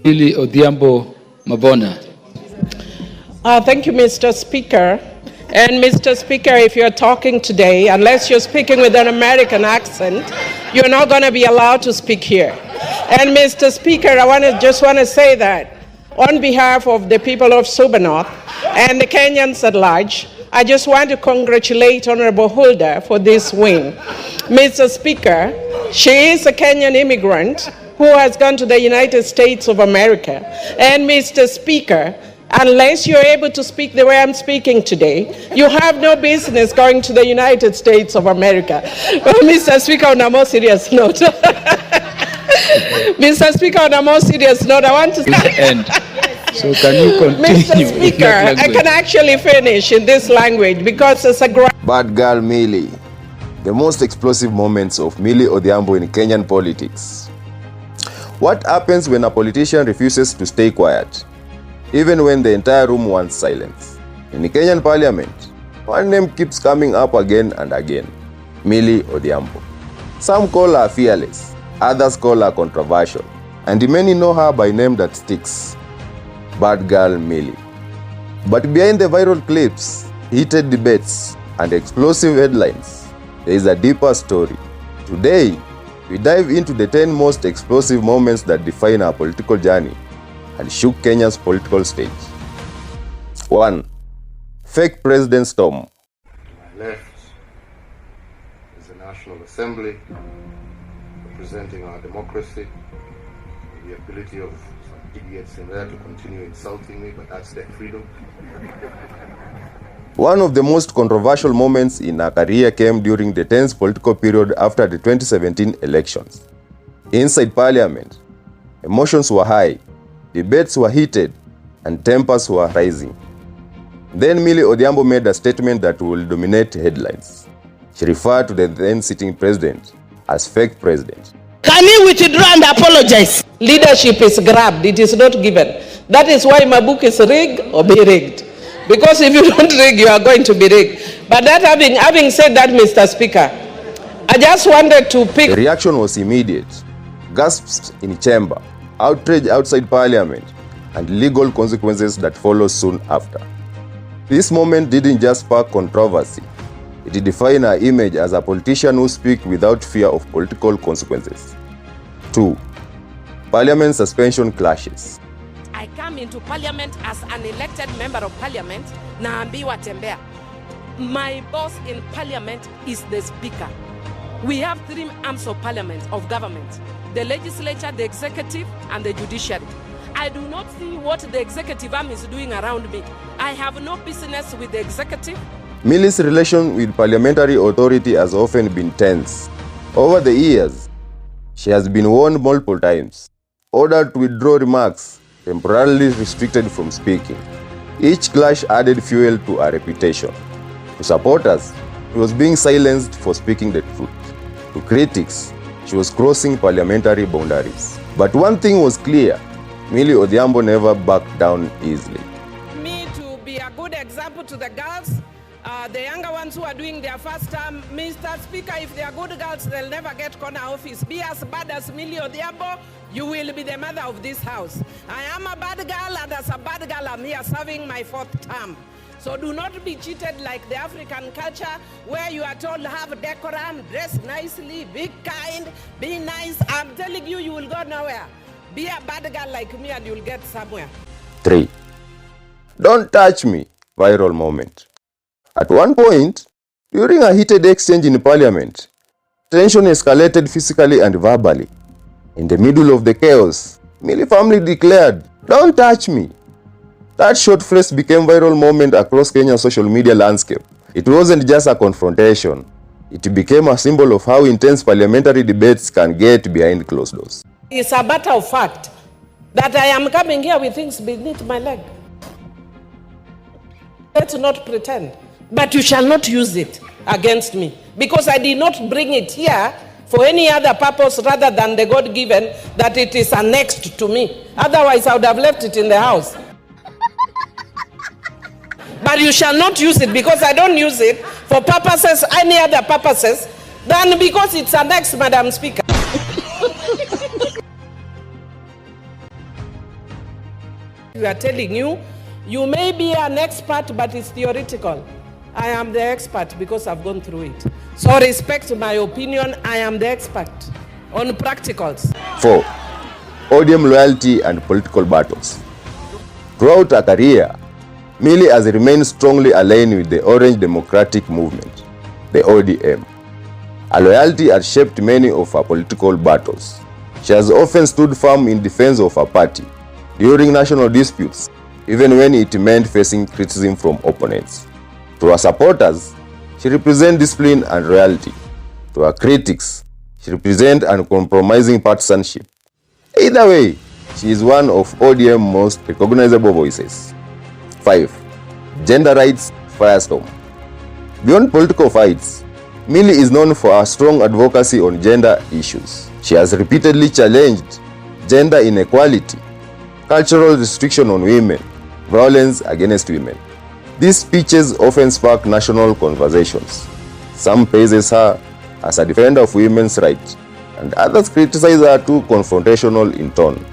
Millie Odhiambo Mabona. Thank you, Mr. Speaker. And Mr. Speaker, if you're talking today, unless you're speaking with an American accent, you're not going to be allowed to speak here. And Mr. Speaker, I just want to say that on behalf of the people of Suba North and the Kenyans at large, I just want to congratulate Honorable Hulda for this win. Mr. Speaker, she is a Kenyan immigrant who has gone to the United States of America. And Mr. Speaker, unless you're able to speak the way I'm speaking today, you have no business going to the United States of America. Well, Mr. Speaker, on a more serious note, Mr. Speaker, on a more serious note, I want to end. So can you continue? Mr. Speaker, I can actually finish in this language because it's a Bad Girl Millie. The most explosive moments of Millie Odhiambo in Kenyan politics. What happens when a politician refuses to stay quiet, even when the entire room wants silence? In the Kenyan parliament, one name keeps coming up again and again: Millie Odhiambo. Some call her fearless, others call her controversial, and many know her by name that sticks: Bad Girl Millie. But behind the viral clips, heated debates, and explosive headlines, there is a deeper story. Today, we dive into the 10 most explosive moments that define our political journey and shook Kenya's political stage. 1. Fake President Storm. To my left is the National Assembly, representing our democracy, the ability of some idiots in there to continue insulting me, but that's their freedom. One of the most controversial moments in her career came during the tense political period after the 2017 elections. Inside Parliament, emotions were high, debates were heated, and tempers were rising. Then Millie Odhiambo made a statement that will dominate headlines. She referred to the then sitting president as fake president. Can you withdraw and apologize? Leadership is grabbed, it is not given. That is why my book is rigged or be rigged. Because if you don't rig, you are going to be rigged. But that having said that, Mr. Speaker, I just wanted to pick... The reaction was immediate. Gasps in chamber, outrage outside parliament, and legal consequences that followed soon after. This moment didn't just spark controversy. It defined her image as a politician who speaks without fear of political consequences. 2. Parliament suspension clashes. I come into parliament as an elected member of parliament, naambiwa tembea. My boss in parliament is the speaker. We have 3 arms of parliament, of government: the legislature, the executive, and the judiciary. I do not see what the executive arm is doing around me. I have no business with the executive. Millie's relation with parliamentary authority has often been tense. Over the years, she has been warned multiple times, ordered to withdraw remarks, temporarily restricted from speaking. Each clash added fuel to her reputation. To supporters, she was being silenced for speaking the truth. To critics, she was crossing parliamentary boundaries. But one thing was clear: Millie Odhiambo never backed down easily. Me to be a good example to the girls, the younger ones who are doing their first term. Mr. Speaker, if they are good girls, they'll never get corner office. Be as bad as Millie Odhiambo, you will be the mother of this house. I am a bad girl, and as a bad girl, I'm here serving my 4th term. So do not be cheated like the African culture, where you are told have decorum, dress nicely, be kind, be nice. I'm telling you, you will go nowhere. Be a bad girl like me and you'll get somewhere. 3. Don't touch me, viral moment. At one point, during a heated exchange in parliament, tension escalated physically and verbally. In the middle of the chaos, Millie family declared, "Don't touch me." That short phrase became viral moment across Kenya's social media landscape. It wasn't just a confrontation. It became a symbol of how intense parliamentary debates can get behind closed doors. It's a matter of fact that I am coming here with things beneath my leg. Let's not pretend. But you shall not use it against me, because I did not bring it here for any other purpose rather than the God-given, that it is annexed to me. Otherwise, I would have left it in the house. But you shall not use it, because I don't use it for purposes, any other purposes, than because it's annexed, Madam Speaker. We are telling you, you may be an expert, but it's theoretical. I am the expert because I've gone through it. So respect my opinion, I am the expert on practicals. 4. ODM loyalty and political battles. Throughout her career, Millie has remained strongly aligned with the Orange Democratic Movement, the ODM. Her loyalty has shaped many of her political battles. She has often stood firm in defense of her party during national disputes, even when it meant facing criticism from opponents. To her supporters, she represents discipline and loyalty. To her critics, she represents uncompromising partisanship. Either way, she is one of ODM's most recognizable voices. 5. Gender rights firestorm. Beyond political fights, Millie is known for her strong advocacy on gender issues. She has repeatedly challenged gender inequality, cultural restriction on women, violence against women. These speeches often spark national conversations. Some praises her as a defender of women's rights, and others criticize her too confrontational in tone.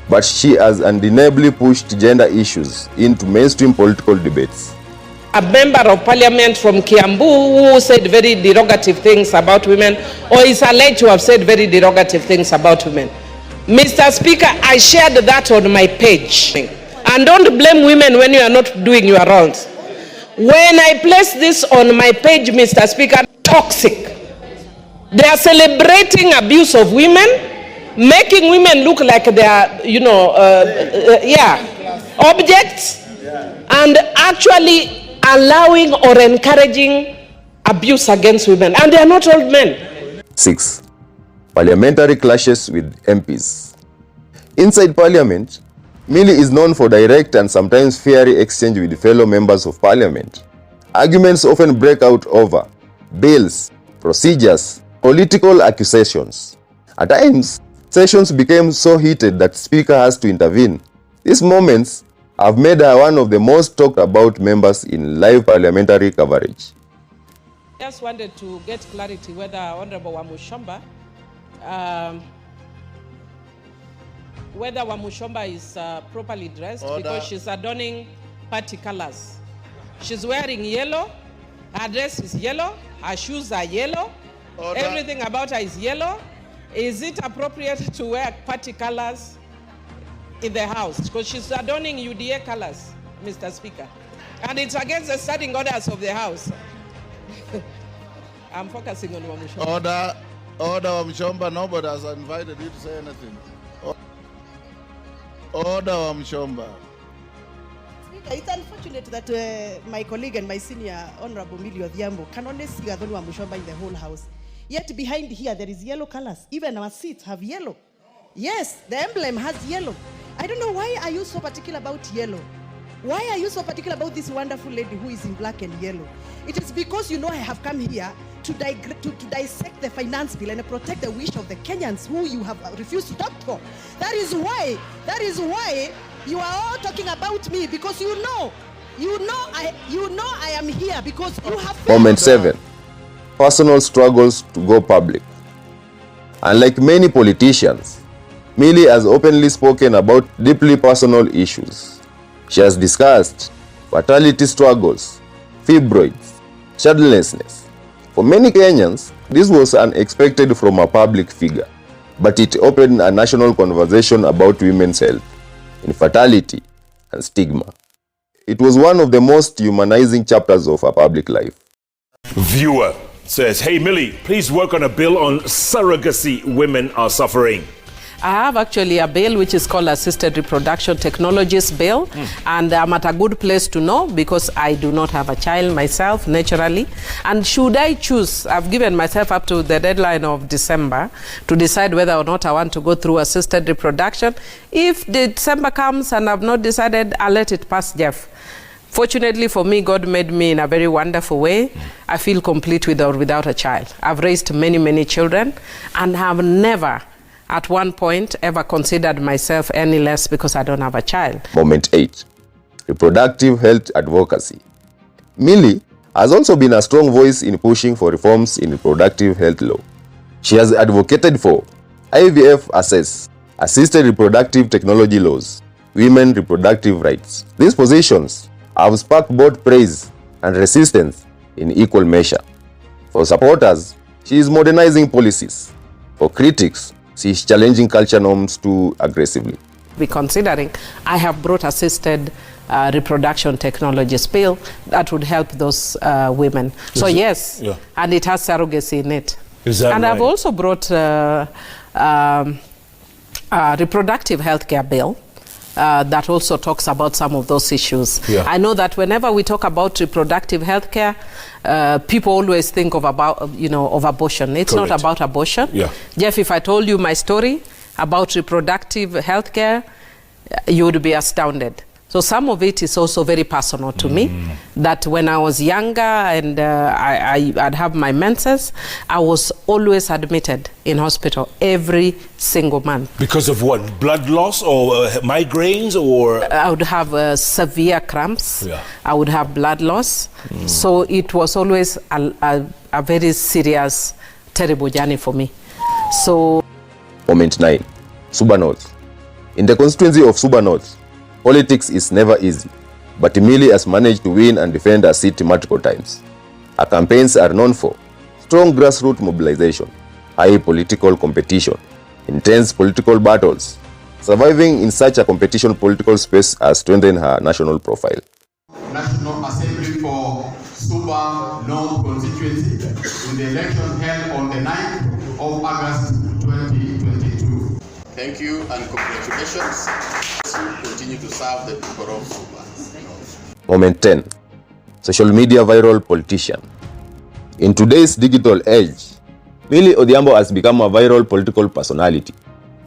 But she has undeniably pushed gender issues into mainstream political debates. A member of parliament from Kiambu who said very derogative things about women, or is alleged to have said very derogative things about women. Mr. Speaker, I shared that on my page. And don't blame women when you are not doing your roles. When I place this on my page, Mr. Speaker, toxic. They are celebrating abuse of women, making women look like they are, objects, and actually allowing or encouraging abuse against women. And they are not all men. 6. Parliamentary clashes with MPs. Inside Parliament, Millie is known for direct and sometimes fiery exchange with fellow members of Parliament. Arguments often break out over bills, procedures, political accusations. At times, sessions became so heated that the Speaker has to intervene. These moments have made her one of the most talked about members in live parliamentary coverage. I just wanted to get clarity whether Honorable Wamushomba is properly dressed. Order. Because she's adorning party colors. She's wearing yellow, her dress is yellow, her shoes are yellow, Order. Everything about her is yellow. Is it appropriate to wear party colors in the House? Because she's adorning UDA colors, Mr. Speaker. And it's against the standing orders of the House. I'm focusing on Wamushomba. Order, Wamushomba. Nobody has invited you to say anything. Order, Wamushomba. It's unfortunate that my colleague and my senior Honorable Millie Odhiambo can only see Adoni Wamushomba in the whole House. Yet behind here there is yellow colors. Even our seats have yellow. Yes, the emblem has yellow. I don't know, why are you so particular about yellow? Why are you so particular about this wonderful lady who is in black and yellow? It is because you know I have come here to dissect the finance bill and protect the wish of the Kenyans who you have refused to talk for. That is why you are all talking about me, because you know I am here because you have. Moment 7. Personal struggles to go public. Unlike many politicians, Millie has openly spoken about deeply personal issues. She has discussed fertility struggles, fibroids, childlessness. For many Kenyans, this was unexpected from a public figure, but it opened a national conversation about women's health, infertility, and stigma. It was one of the most humanizing chapters of her public life. Viewer says, hey Millie, please work on a bill on surrogacy women are suffering. I have actually a bill which is called Assisted Reproduction Technologies Bill, and I'm at a good place to know because I do not have a child myself, naturally. And should I choose, I've given myself up to the deadline of December to decide whether or not I want to go through assisted reproduction. If December comes and I've not decided, I'll let it pass Jeff. Fortunately for me, God made me in a very wonderful way. I feel complete with or without a child. I've raised many, many children and have never at one point ever considered myself any less because I don't have a child. Moment 8. Reproductive health advocacy. Millie has also been a strong voice in pushing for reforms in reproductive health law. She has advocated for IVF access, assisted reproductive technology laws, women reproductive rights. These positions have sparked both praise and resistance in equal measure. For supporters, she is modernizing policies. For critics, she is challenging culture norms too aggressively. Be considering, I have brought assisted reproduction technologies bill that would help those women. So yes, yeah. And it has surrogacy in it. Is that and right? I've also brought reproductive health care bill that also talks about some of those issues. Yeah. I know that whenever we talk about reproductive health care, people always think of of abortion. It's Correct. not about abortion. Yeah. Jeff, if I told you my story about reproductive health care, you would be astounded. So some of it is also very personal to me, that when I was younger and I'd have my menses, I was always admitted in hospital every single month. Because of what? Blood loss or migraines or? I would have severe cramps. Yeah. I would have blood loss. So it was always a very serious, terrible journey for me. So. Moment 9. Suba North. In the constituency of Suba North, politics is never easy, but Millie has managed to win and defend her seat multiple times. Her campaigns are known for strong grassroots mobilization, high political competition, intense political battles. Surviving in such a competition political space has strengthened her national profile. National Assembly for Suba North constituency in the election held on the 9th of August 2022. Thank you and congratulations. Continue to serve the people of Suba. Moment 10. Social media viral politician. In today's digital age, Millie Odhiambo has become a viral political personality.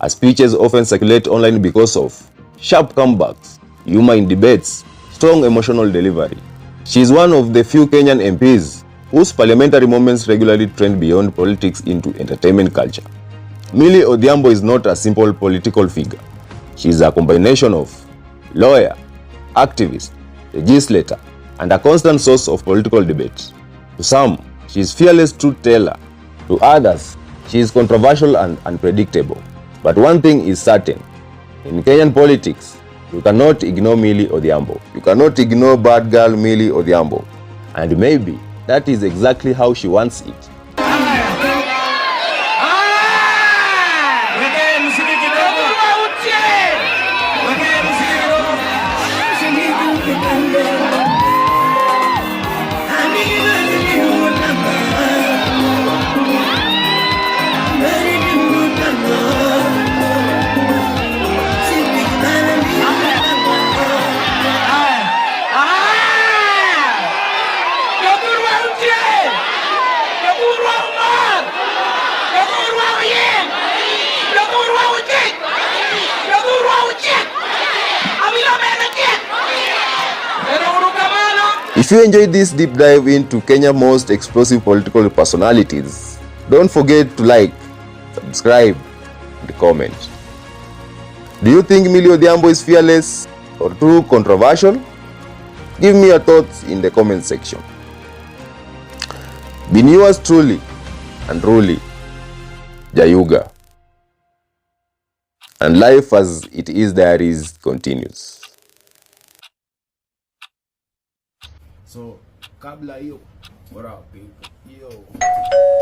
Her speeches often circulate online because of sharp comebacks, humor in debates, strong emotional delivery. She is one of the few Kenyan MPs whose parliamentary moments regularly trend beyond politics into entertainment culture. Millie Odhiambo is not a simple political figure. She is a combination of lawyer, activist, legislator, and a constant source of political debate. To some, she is fearless truth-teller. To others, she is controversial and unpredictable. But one thing is certain. In Kenyan politics, you cannot ignore Millie Odhiambo. You cannot ignore bad girl Millie Odhiambo. And maybe that is exactly how she wants it. If you enjoyed this deep dive into Kenya's most explosive political personalities, don't forget to like, subscribe, and comment. Do you think Millie Odhiambo is fearless or too controversial? Give me your thoughts in the comment section. Been yours truly and truly, Jayuga. And life as it is diaries continues. So, kabla hiyo, what up, people? Yo.